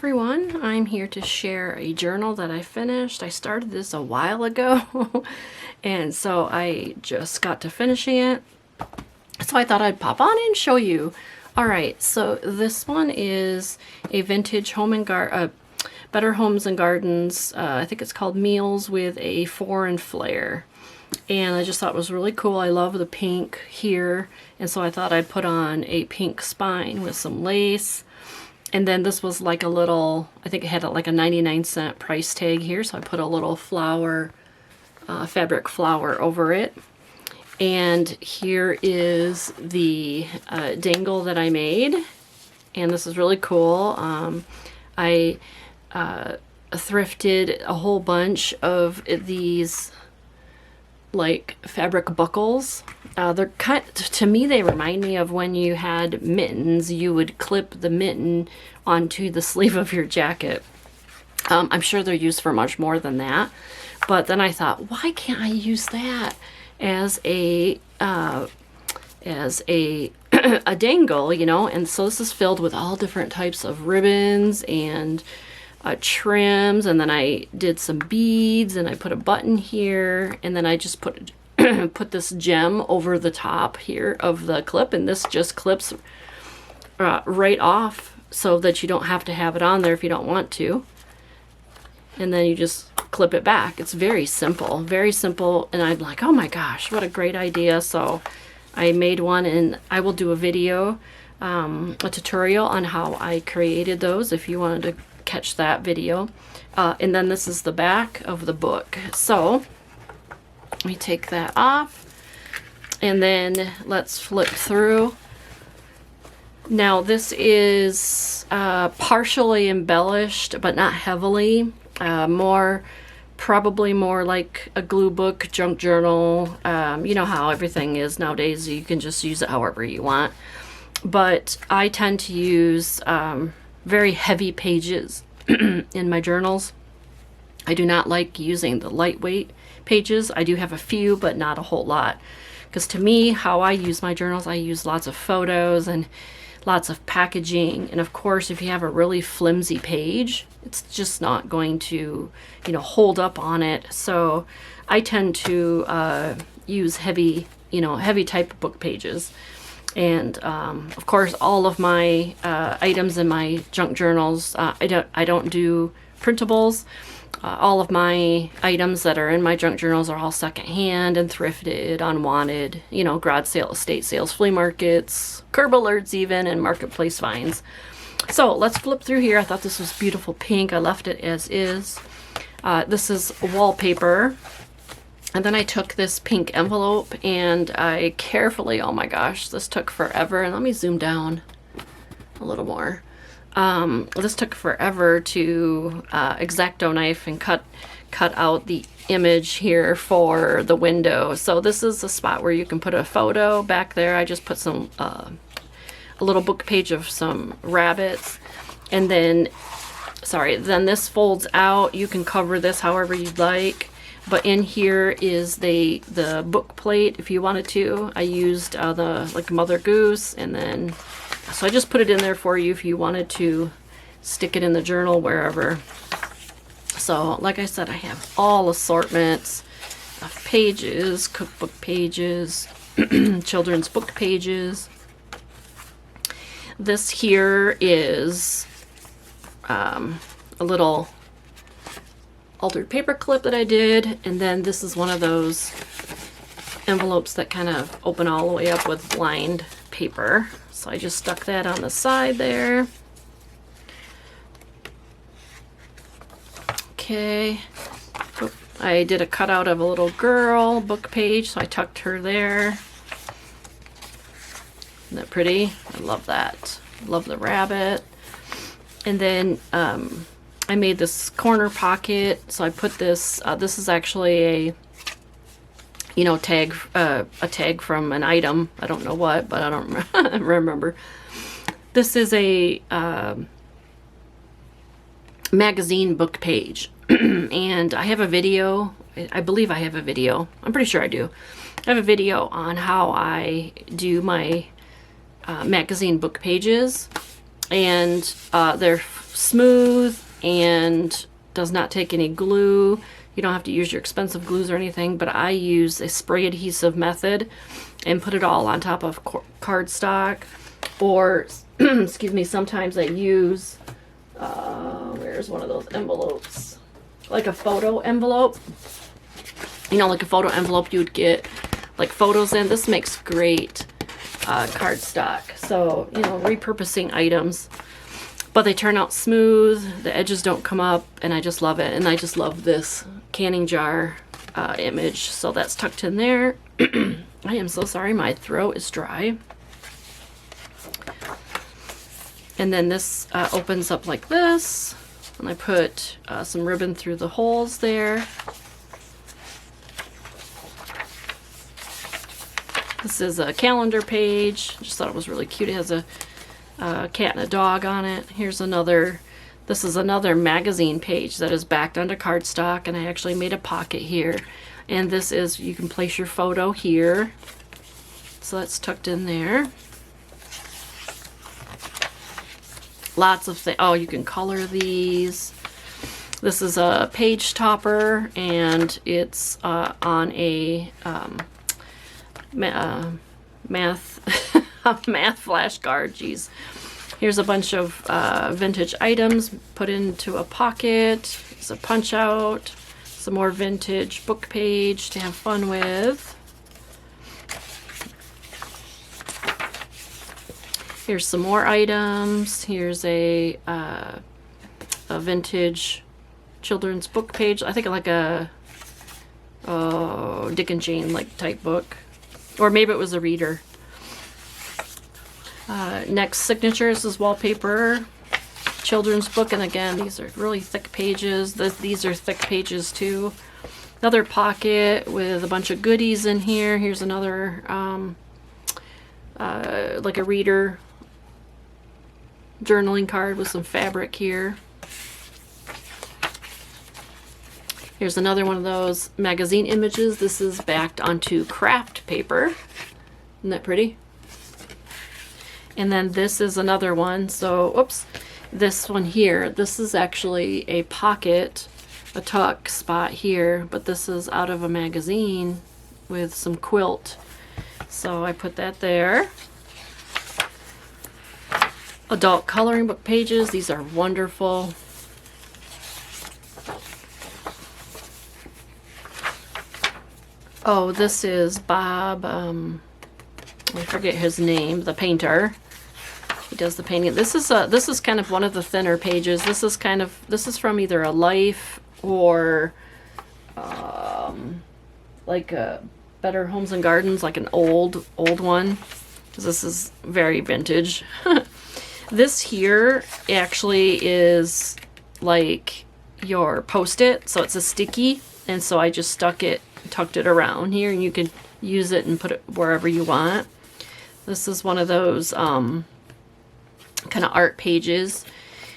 everyone, I'm here to share a journal that I finished. I started this a while ago and so I just got to finishing it. So I thought I'd pop on and show you. Alright, so this one is a vintage home and Better Homes and Gardens. I think it's called Meals with a Foreign Flair. And I just thought it was really cool. I love the pink here. And so I thought I'd put on a pink spine with some lace. And then this was like a little, I think it had like a 99-cent price tag here. So I put a little flower, fabric flower over it. And here is the dangle that I made. And this is really cool. I thrifted a whole bunch of these like fabric buckles. They're kind, to me they remind me of when you had mittens. You would clip the mitten onto the sleeve of your jacket. I'm sure they're used for much more than that, but then I thought, why can't I use that as a a dangle, you know? And so this is filled with all different types of ribbons and trims, and then I did some beads, and I put a button here, and then I just put put this gem over the top here of the clip, and this just clips right off so that you don't have to have it on there if you don't want to. And then you just clip it back. It's very simple, and I'm like, oh my gosh, what a great idea. So I made one, and I will do a video, a tutorial on how I created those if you wanted to catch that video. And then this is the back of the book. So let me take that off, and then let's flip through. Now this is partially embellished, but not heavily. Probably more like a glue book, junk journal. You know how everything is nowadays. You can just use it however you want. But I tend to use very heavy pages in my journals. I do not like using the lightweight pages. I do have a few, but not a whole lot. Because to me, how I use my journals, I use lots of photos and lots of packaging. And of course, if you have a really flimsy page, it's just not going to, you know, hold up on it. So I tend to use heavy, you know, heavy type book pages. And of course, all of my items in my junk journals, I don't do printables. All of my items that are in my junk journals are all secondhand and thrifted, unwanted, you know, garage sale, estate sales, flea markets, curb alerts even, and marketplace finds. So let's flip through here. I thought this was beautiful pink. I left it as is. This is wallpaper. And then I took this pink envelope and I carefully, oh my gosh, this took forever. And let me zoom down a little more. This took forever to X-Acto knife and cut out the image here for the window. So this is the spot where you can put a photo back there. I just put some a little book page of some rabbits, and then then this folds out. You can cover this however you'd like. But in here is the book plate if you wanted to. I used the like Mother Goose, and then so I just put it in there for you if you wanted to stick it in the journal wherever. So like I said, I have all assortments of pages, cookbook pages, children's book pages. This here is a little altered paper clip that I did, and then this is one of those envelopes that kind of open all the way up with lined paper. So I just stuck that on the side there. Okay. I did a cutout of a little girl book page, so I tucked her there. Isn't that pretty? I love that. Love the rabbit. And then I made this corner pocket, so I put this, this is actually a, you know, tag, a tag from an item. I don't know what, but I don't remember. This is a magazine book page. And I have a video, I believe I have a video. I'm pretty sure I do. I have a video on how I do my magazine book pages. and they're smooth and does not take any glue. You don't have to use your expensive glues or anything, but I use a spray adhesive method and put it all on top of cardstock, or excuse me, sometimes I use where's one of those envelopes, like a photo envelope, you know, like a photo envelope you would get like photos in. This makes great cardstock. So, you know, repurposing items, but they turn out smooth, the edges don't come up, and I just love it. And I just love this canning jar image. So that's tucked in there. I am so sorry, my throat is dry. And then this opens up like this, and I put some ribbon through the holes there. This is a calendar page. Just thought it was really cute. It has a cat and a dog on it. Here's another, this is another magazine page that is backed onto cardstock, and I actually made a pocket here. And this is, you can place your photo here. So that's tucked in there. Lots of things. Oh, you can color these. This is a page topper, and it's on a math flashcard. Geez. Here's a bunch of vintage items put into a pocket. It's a punch out. Some more vintage book page to have fun with. Here's some more items. Here's a vintage children's book page. I think like a Dick and Jane like type book, or maybe it was a reader. Next, signatures is wallpaper, children's book, and again, these are really thick pages. These are thick pages too. Another pocket with a bunch of goodies in here. Here's another like a reader journaling card with some fabric here. Here's another one of those magazine images. This is backed onto craft paper. Isn't that pretty? And then this is another one. So, oops, this one here, this is actually a pocket, a tuck spot here, but this is out of a magazine with some quilt. So I put that there. Adult coloring book pages. These are wonderful. Oh, this is Bob, I forget his name, the painter. He does the painting. This is kind of one of the thinner pages. This is from either a Life or like a Better Homes and Gardens, like an old one, because this is very vintage. This here actually is like your Post-it, so it's a sticky, and so I just tucked it around here, and you can use it and put it wherever you want. This is one of those kind of art pages.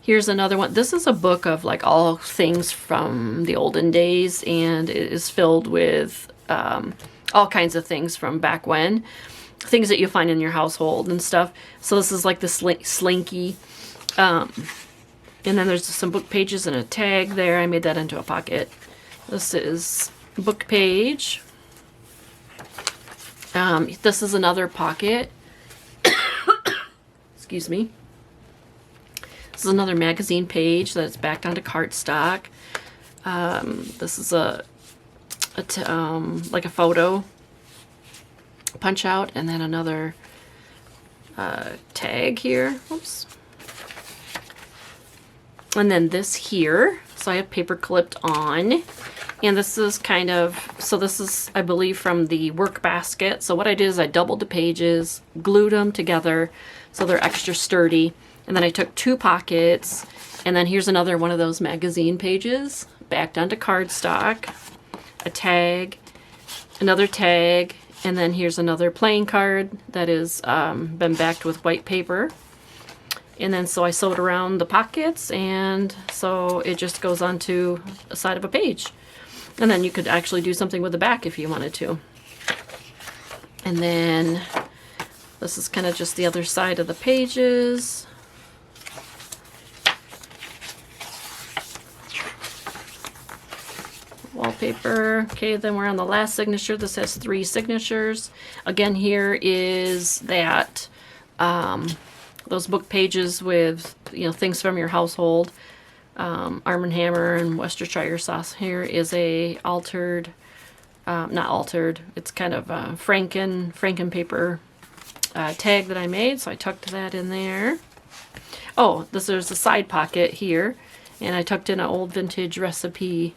Here's another one. This is a book of like all things from the olden days, and it is filled with all kinds of things from back when. Things that you find in your household and stuff. So this is like the slinky. And then there's some book pages and a tag there. I made that into a pocket. This is book page. This is another pocket. Excuse me. This is another magazine page that's backed onto cardstock. This is like a photo punch out, and then another tag here. Oops. And then this here. So I have paper clipped on. And this is kind of, so this is, I believe, from the work basket. So what I did is I doubled the pages, glued them together so they're extra sturdy. And then I took two pockets, and then here's another one of those magazine pages backed onto cardstock, a tag, another tag, and then here's another playing card that is been backed with white paper. And then so I sewed around the pockets, and so it just goes onto the side of a page. And then you could actually do something with the back if you wanted to. And then this is kind of just the other side of the pages. wallpaper. Okay, then we're on the last signature. This has 3 signatures. Again, here is that those book pages with, you know, things from your household. Arm & Hammer and Worcestershire sauce. Here is a altered, not altered, it's kind of Franken paper tag that I made, so I tucked that in there. Oh, there's a side pocket here, and I tucked in an old vintage recipe.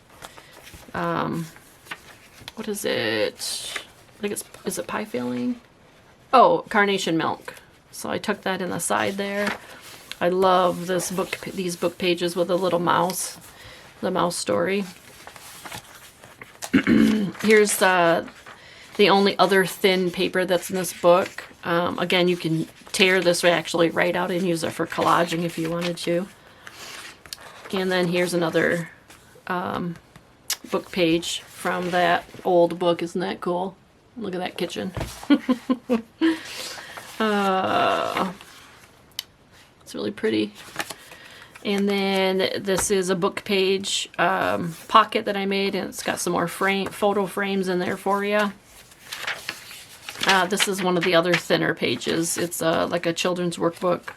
What is it? I think is it pie filling? Oh, carnation milk. So I tucked that in the side there. I love these book pages with a little mouse, the mouse story. Here's the only other thin paper that's in this book. Again, you can tear this actually right out and use it for collaging if you wanted to. And then here's another book page from that old book. Isn't that cool? Look at that kitchen. It's really pretty. And then this is a book page pocket that I made, and it's got some more photo frames in there for you. This is one of the other thinner pages. It's like a children's workbook.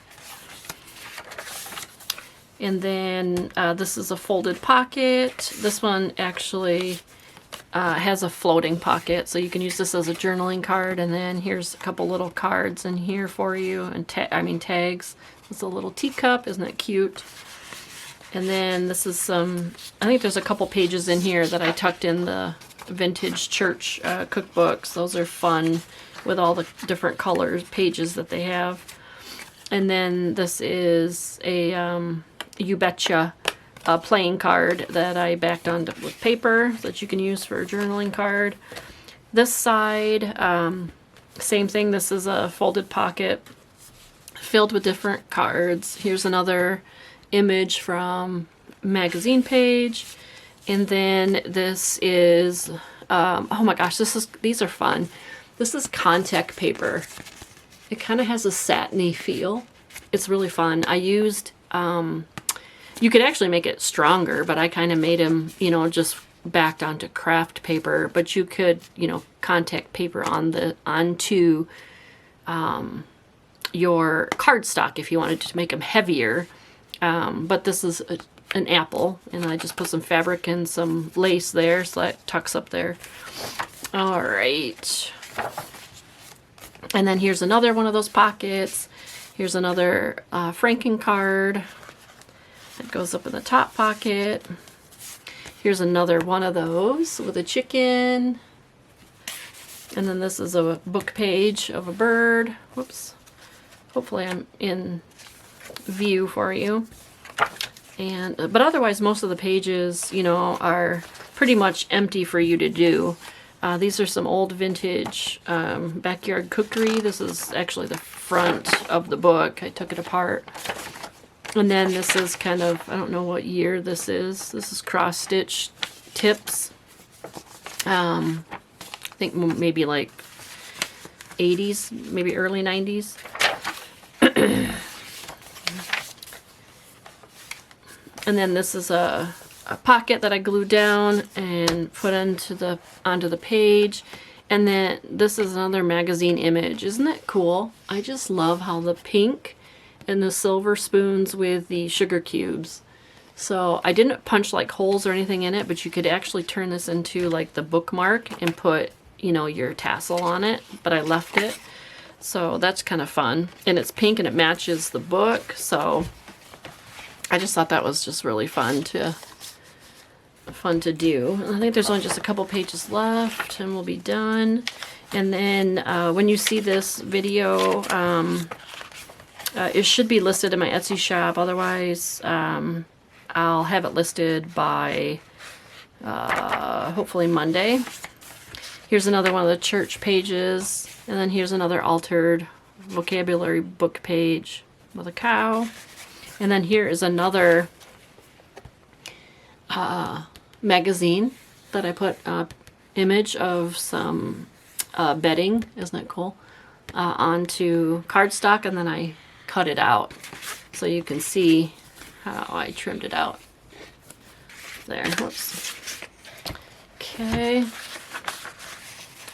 And then this is a folded pocket. This one actually has a floating pocket, so you can use this as a journaling card. And then here's a couple little cards in here for you, and tags. It's a little teacup. Isn't that cute? And then this is I think there's a couple pages in here that I tucked in the vintage church cookbooks. Those are fun with all the different colors, pages that they have. And then this is a You Betcha playing card that I backed on with paper that you can use for a journaling card. This side, same thing. This is a folded pocket filled with different cards. Here's another image from magazine page. And then this is, oh my gosh, these are fun. This is contact paper. It kind of has a satiny feel. It's really fun. I used, you could actually make it stronger, but I kind of made them, you know, just backed onto craft paper. But you could, you know, contact paper onto your cardstock if you wanted to make them heavier. But this is an apple, and I just put some fabric and some lace there, so that tucks up there. All right. And then here's another one of those pockets. Here's another Franken card that goes up in the top pocket. Here's another one of those with a chicken. And then this is a book page of a bird. Whoops. Hopefully I'm in view for you. And but otherwise, most of the pages, you know, are pretty much empty for you to do. These are some old vintage backyard cookery. This is actually the front of the book. I took it apart. And then this is kind of, I don't know what year this is. This is cross-stitch tips. I think maybe like 80s, maybe early 90s. And then this is a pocket that I glued down and put onto the page. And then this is another magazine image. Isn't that cool? I just love how the pink and the silver spoons with the sugar cubes. So I didn't punch like holes or anything in it, but you could actually turn this into like the bookmark and put, you know, your tassel on it, but I left it. So that's kind of fun. And it's pink and it matches the book. So I just thought that was just really fun to do. And I think there's only just a couple pages left and we'll be done. And then when you see this video, it should be listed in my Etsy shop. Otherwise, I'll have it listed by hopefully Monday. Here's another one of the church pages. And then here's another altered vocabulary book page with a cow. And then here is another magazine that I put image of some bedding, isn't that cool, onto cardstock, and then I cut it out so you can see how I trimmed it out. There, whoops. Okay.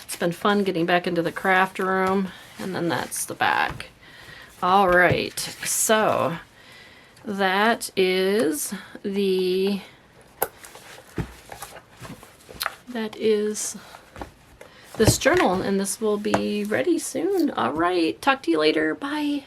It's been fun getting back into the craft room. And then that's the back. All right. So that is this journal, and this will be ready soon. All right. Talk to you later. Bye.